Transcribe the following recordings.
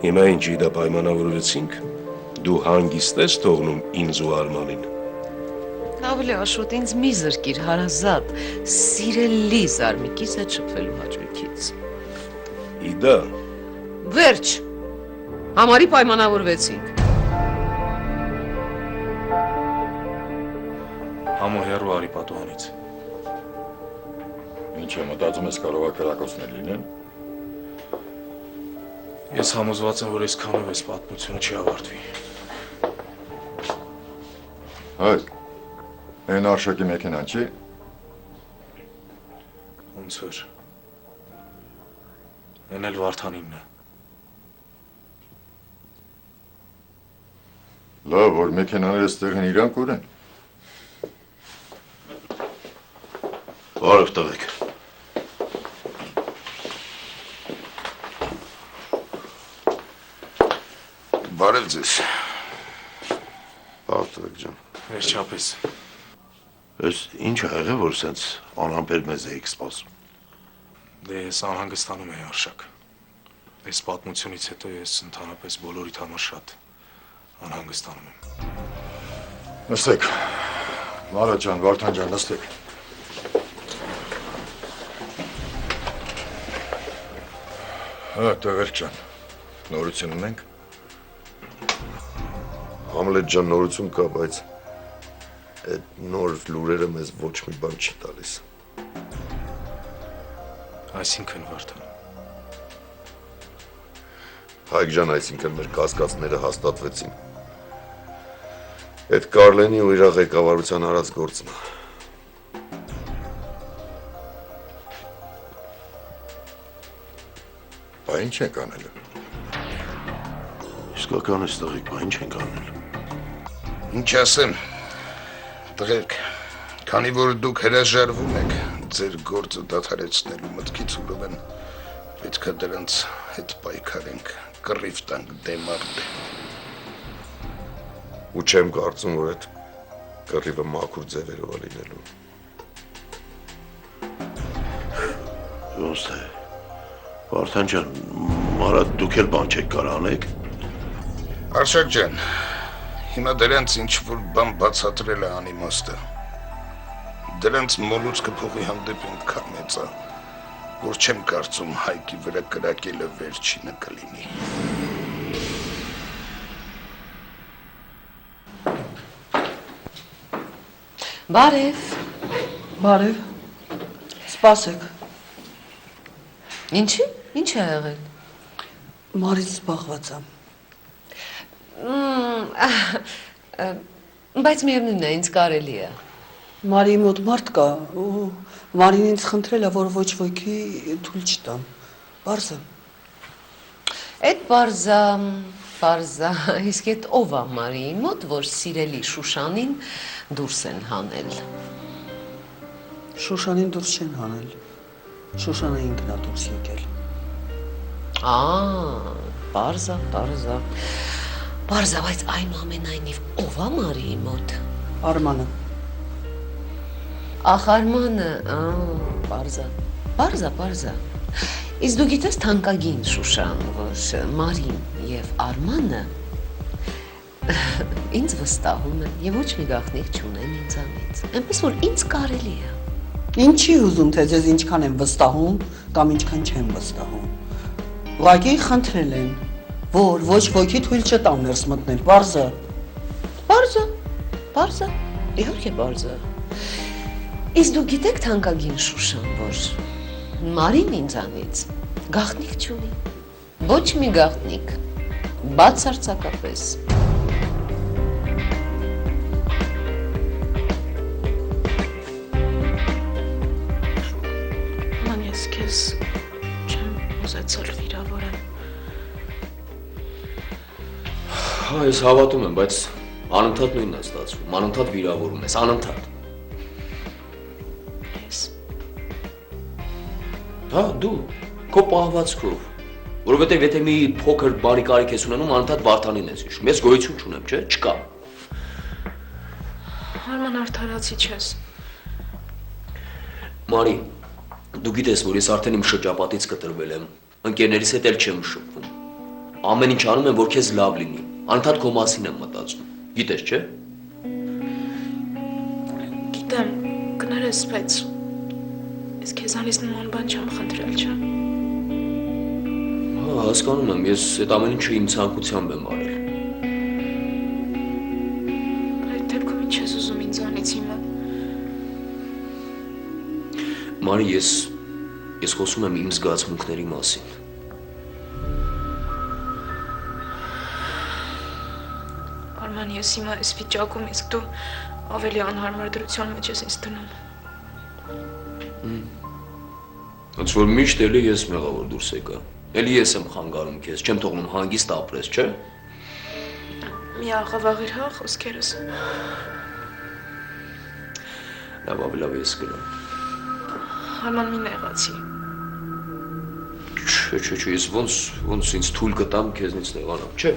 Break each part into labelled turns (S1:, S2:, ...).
S1: Հիմա ինչի դա պայմանավորվեցինք, դու հանգիստ ես թողնում ինձ ու Արմանին։
S2: Ավելի աշոտ ինձ մի զրկիր հարազատ, սիրելի զարմիկիս հետ շփվելու հաճույքից։
S1: Իդա։
S2: Վերջ, համարի պայմանավորվեցինք։
S3: Համոհեռու արի պատուհանից։
S4: Ինչ է մտածում ես կարող է կրակոցներ լինեն։
S3: Ես համոզված եմ, որ այսքանով այս պատմությունը չի ավարտվի։
S4: Հայ, այն Արշակի մեքենան չի։
S3: Ոնց որ։ Այն էլ Վարդանինն է։
S4: Լավ, որ մեքենաները ստեղ են իրանք ուր են։
S1: Բարև տղեկ։
S5: Բարև ձեզ։
S1: Բարև տղեկ ջան։
S3: Վերջապես։
S1: Ես ինչ ա եղել, որ սենց անհամբեր մեզ էիք սպասում։
S3: Դե ես անհանգստանում եի Արշակ։ Այս պատմությունից հետո ես ընդհանրապես բոլորիդ համար շատ անհանգստանում եմ։
S4: Նստեք։ Մարա ջան, Վարդան ջան, նստեք։ Հա, տղերք ջան, նորություն ունենք։
S6: Համլետ ջան նորություն կա, բայց այդ նոր լուրերը մեզ ոչ մի բան չի տալիս։
S3: Այսինքն Վարդան։
S6: Հայկ ջան, այսինքն մեր կասկածները հաստատվեցին։ Այդ Կարլենի ու իր ղեկավարության արած գործն է։
S4: Բա ինչ ենք անել։
S6: Իսկական ես տղեկ, բա ինչ ենք անել։
S5: Ինչ ասեմ, տղերք, քանի որ դուք հրաժարվում եք ձեր գործը դադարեցնելու մտքից ուրեմն պետք է դրանց հետ պայքարենք, կռիվ տանք դեմ առ դեմ։
S6: Ու չեմ կարծում, որ այդ կռիվը մաքուր ձևերով է լինելու։ Ոնց է։ Վարդան ջան, մարա դուք էլ բան չեք կարող անեք։
S5: Արշակ ջան, հիմա դրանց ինչ-որ բան բացատրել է անիմաստը։ Դրանց մոլուցքը փողի հանդեպ այնքան մեծ է, որ չեմ կարծում Հայկի վրա կրակելը վերջինը կլինի։
S2: Բարև։
S7: Բարև։ Սպասեք։
S2: Ինչի՞։ Ինչ է եղել։
S7: Մարից զբաղված եմ։
S2: Բայց միևնույնն է, ինձ կարելի է։
S7: Մարիի մոտ մարդ կա ու Մարին ինձ խնդրել է, որ ոչ ոքի թույլ չտամ։ Պարզը։
S2: Այդ պարզա, իսկ այդ ով է Մարիի մոտ, որ սիրելի Շուշանին դուրս են հանել։
S7: Շուշանին դուրս չեն հանել։ Շուշանը ինքն է դուրս եկել։
S2: Պարզա, բայց այնուամենայնիվ ով է Մարիի մոտ։
S7: Արմանը։
S2: Ախ Արմանը, պարզա։ Իսկ դու գիտես թանկագին Շուշան, որ Մարին եւ Արմանը ինձ վստահում են եւ ոչ մի գաղտնիք չունեն ինձանից։ Այնպես որ ինձ կարելի է։
S7: Ինչի ուզում թե ձեզ ինչքան եմ վստահում կամ ինչքան չեմ վստահում։ Ուղղակի խնդրել են, որ ոչ ոքի թույլ չտամ ներս մտնել, պարզը։
S2: Պարզա, իհարկե պարզա։ Իսկ դու գիտեք թանկագին Շուշան, որ Մարին ինձանից գաղտնիք չունի։ Ոչ մի գաղտնիք, բացարձակապես։
S8: Ման ես քեզ չեմ ուզեցել վիրավորել։
S9: Հա, ես հավատում եմ, բայց անընդհատ նույնն է ստացվում, անընդհատ վիրավորում ես, անընդհատ։ Հա, դու, քո պահվածքով, որովհետև եթե մի փոքր բարի կարիք ես ունենում, անընդհատ Վարդանին ես հիշում, ես գոյություն չունեմ, չէ՞, չկա։
S8: Արման արդարացի չես։
S9: Մարի, դու գիտես, որ ես արդեն իմ շրջապատից կտրվել եմ, ընկերներիս հետ էլ չեմ շփվում։ ամեն ինչ անում եմ, որ քեզ լավ լինի։ Անընդհատ քո մասին եմ մտածում։ Գիտես, չէ՞։
S8: Գիտեմ, կներես, բայց ես քեզանից նման բան չեմ խնդրել, չէ՞։
S9: Հա, հասկանում եմ, ես այդ ամեն ինչը իմ ցանկությամբ եմ արել։
S8: Այդ դեպքում ինչ ես ուզում ինձանից հիմա։
S9: Մարի, ես խոսում եմ իմ զգացմունքների մասին։
S8: Արման, ես հիմա այս վիճակում իսկ դու ավելի անհարմար դրության մեջ ես ինձ դնում։
S9: Ոնց որ միշտ էլի ես մեղավոր դուրս եկա։ Էլի ես եմ խանգարում քեզ, չեմ թողնում հանգիստ ապրես, չէ՞։
S8: Մի աղավաղիր հա խոսքերս։
S9: Լավ, ես գնամ։
S8: Արման, մի նեղացի։
S9: Չէ, ես ոնց ինձ թույլ կտամ քեզնից նեղանամ, չէ։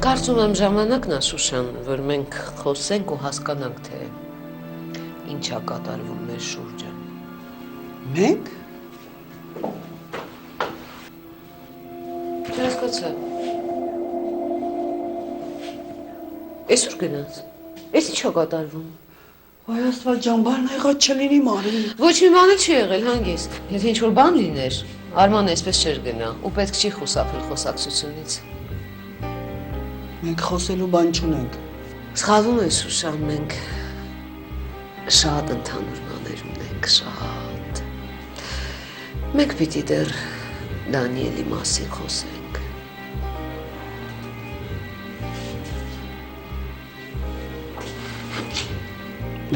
S2: Կարծում եմ ժամանակն է, Շուշան, որ մենք խոսենք ու հասկանանք, թե ինչ է կատարվում մեր շուրջը։
S7: Մենք
S2: Չհասկացա։ Այսօր գնաց։ Այս ինչ է կատարվում։
S7: Ոայ Աստված ջան, բան եղած չլինի Մարի։
S2: Ոչ մի բան չի եղել, հանգիստ։ Եթե ինչ-որ բան լիներ, Արման այսպես չէր գնա ու պետք չի խուսափել խոսակցությունից։
S7: Մենք խոսելու բան չունենք։
S2: Սխալվում ես, Շուշան, մենք շատ ընդհանուր բաներ ունենք, շատ։ Մենք պիտի դեռ Դանիելի մասին խոսենք։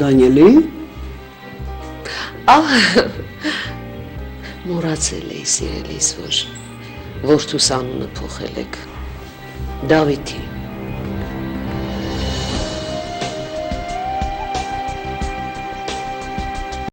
S7: Դանիելի։
S2: Մոռացել էի, սիրելիս, որ որդուս անունը փոխել եք Դավիթի։